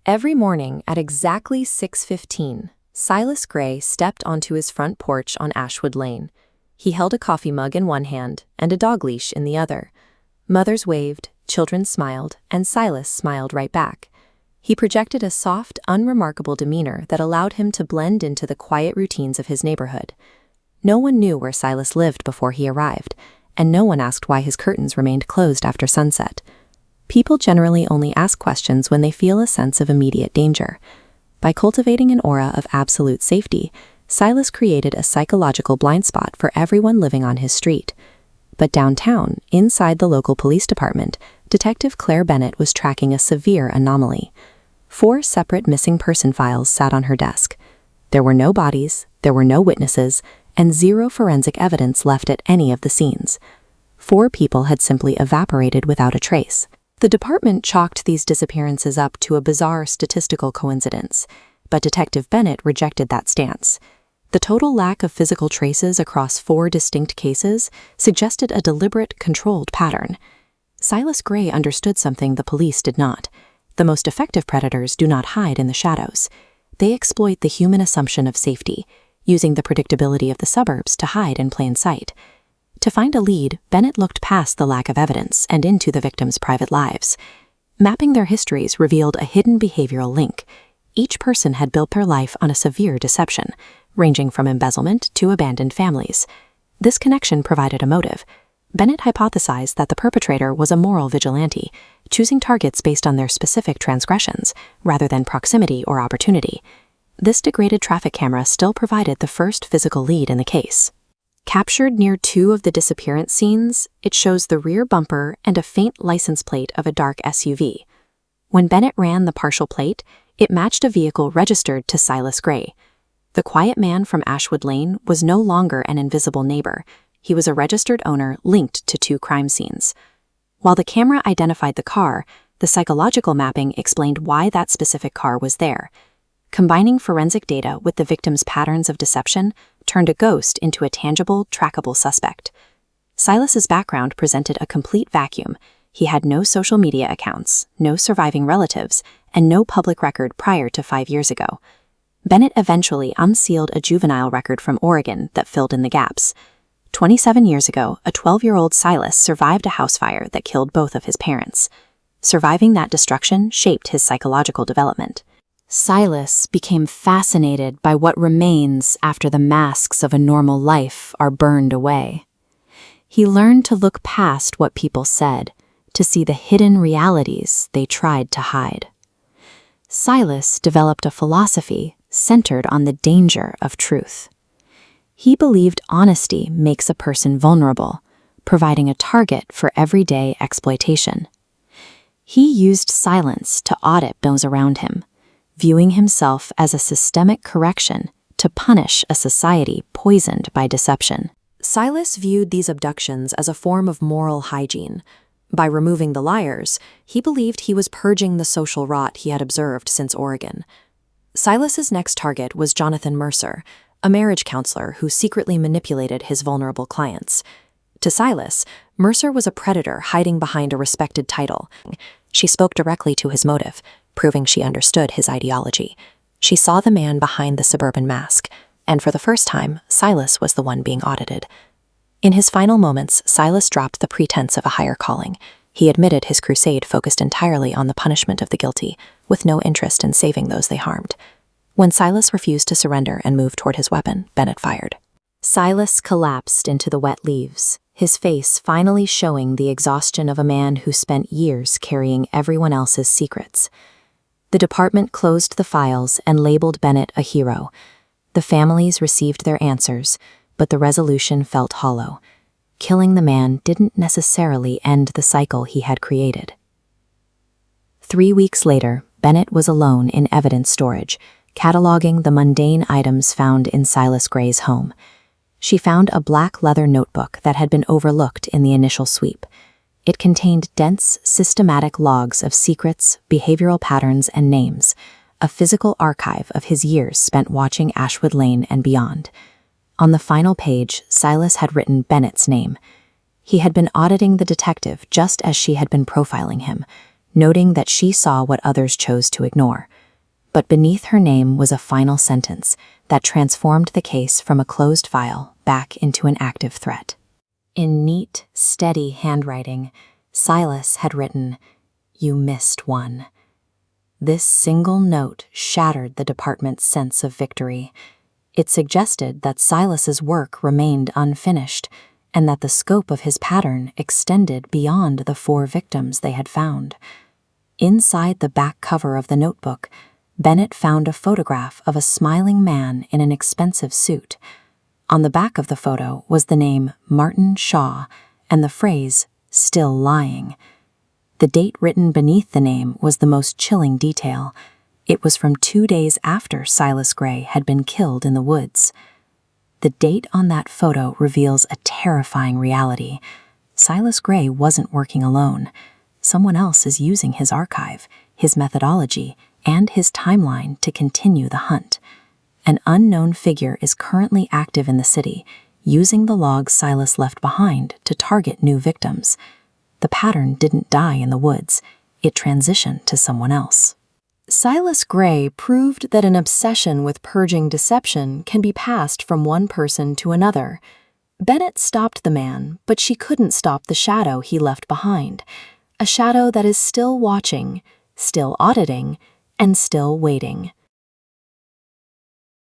Every morning at exactly 6:15, Silas Gray stepped onto his front porch on Ashwood Lane. He held a coffee mug in one hand and a dog leash in the other. Mothers waved, children smiled, and Silas smiled right back. He projected a soft, unremarkable demeanor that allowed him to blend into the quiet routines of his neighborhood. No one knew where Silas lived before he arrived, and no one asked why his curtains remained closed after sunset. People generally only ask questions when they feel a sense of immediate danger. By cultivating an aura of absolute safety, Silas created a psychological blind spot for everyone living on his street. But downtown, inside the local police department, Detective Claire Bennett was tracking a severe anomaly. 4 separate missing person files sat on her desk. There were no bodies, there were no witnesses, and 0 forensic evidence left at any of the scenes. 4 people had simply evaporated without a trace. The department chalked these disappearances up to a bizarre statistical coincidence, but Detective Bennett rejected that stance. The total lack of physical traces across 4 distinct cases suggested a deliberate, controlled pattern. Silas Gray understood something the police did not. The most effective predators do not hide in the shadows. They exploit the human assumption of safety, using the predictability of the suburbs to hide in plain sight. To find a lead, Bennett looked past the lack of evidence and into the victims' private lives. Mapping their histories revealed a hidden behavioral link. Each person had built their life on a severe deception, ranging from embezzlement to abandoned families. This connection provided a motive. Bennett hypothesized that the perpetrator was a moral vigilante, choosing targets based on their specific transgressions, rather than proximity or opportunity. This degraded traffic camera still provided the first physical lead in the case. Captured near 2 of the disappearance scenes, it shows the rear bumper and a faint license plate of a dark SUV. When Bennett ran the partial plate, it matched a vehicle registered to Silas Gray. The quiet man from Ashwood Lane was no longer an invisible neighbor. He was a registered owner linked to 2 crime scenes. While the camera identified the car, the psychological mapping explained why that specific car was there. Combining forensic data with the victim's patterns of deception turned a ghost into a tangible, trackable suspect. Silas's background presented a complete vacuum. He had no social media accounts, no surviving relatives, and no public record prior to 5 years ago. Bennett eventually unsealed a juvenile record from Oregon that filled in the gaps. 27 years ago, a 12-year-old Silas survived a house fire that killed both of his parents. Surviving that destruction shaped his psychological development. Silas became fascinated by what remains after the masks of a normal life are burned away. He learned to look past what people said, to see the hidden realities they tried to hide. Silas developed a philosophy centered on the danger of truth. He believed honesty makes a person vulnerable, providing a target for everyday exploitation. He used silence to audit those around him, viewing himself as a systemic correction to punish a society poisoned by deception. Silas viewed these abductions as a form of moral hygiene. By removing the liars, he believed he was purging the social rot he had observed since Oregon. Silas's next target was Jonathan Mercer, a marriage counselor who secretly manipulated his vulnerable clients. To Silas, Mercer was a predator hiding behind a respected title. She spoke directly to his motive, proving she understood his ideology. She saw the man behind the suburban mask, and for the first time, Silas was the one being audited. In his final moments, Silas dropped the pretense of a higher calling. He admitted his crusade focused entirely on the punishment of the guilty, with no interest in saving those they harmed. When Silas refused to surrender and moved toward his weapon, Bennett fired. Silas collapsed into the wet leaves, his face finally showing the exhaustion of a man who spent years carrying everyone else's secrets. The department closed the files and labeled Bennett a hero. The families received their answers, but the resolution felt hollow. Killing the man didn't necessarily end the cycle he had created. 3 weeks later, Bennett was alone in evidence storage, cataloging the mundane items found in Silas Gray's home. She found a black leather notebook that had been overlooked in the initial sweep. It contained dense, systematic logs of secrets, behavioral patterns, and names, a physical archive of his years spent watching Ashwood Lane and beyond. On the final page, Silas had written Bennett's name. He had been auditing the detective just as she had been profiling him, noting that she saw what others chose to ignore. But beneath her name was a final sentence that transformed the case from a closed file back into an active threat. In neat, steady handwriting, Silas had written, "You missed one." This single note shattered the department's sense of victory. It suggested that Silas's work remained unfinished, and that the scope of his pattern extended beyond the 4 victims they had found. Inside the back cover of the notebook, Bennett found a photograph of a smiling man in an expensive suit. On the back of the photo was the name Martin Shaw and the phrase, "still lying." The date written beneath the name was the most chilling detail. It was from 2 days after Silas Gray had been killed in the woods. The date on that photo reveals a terrifying reality. Silas Gray wasn't working alone. Someone else is using his archive, his methodology, and his timeline to continue the hunt. An unknown figure is currently active in the city, using the logs Silas left behind to target new victims. The pattern didn't die in the woods. It transitioned to someone else. Silas Gray proved that an obsession with purging deception can be passed from one person to another. Bennett stopped the man, but she couldn't stop the shadow he left behind. A shadow that is still watching, still auditing, and still waiting.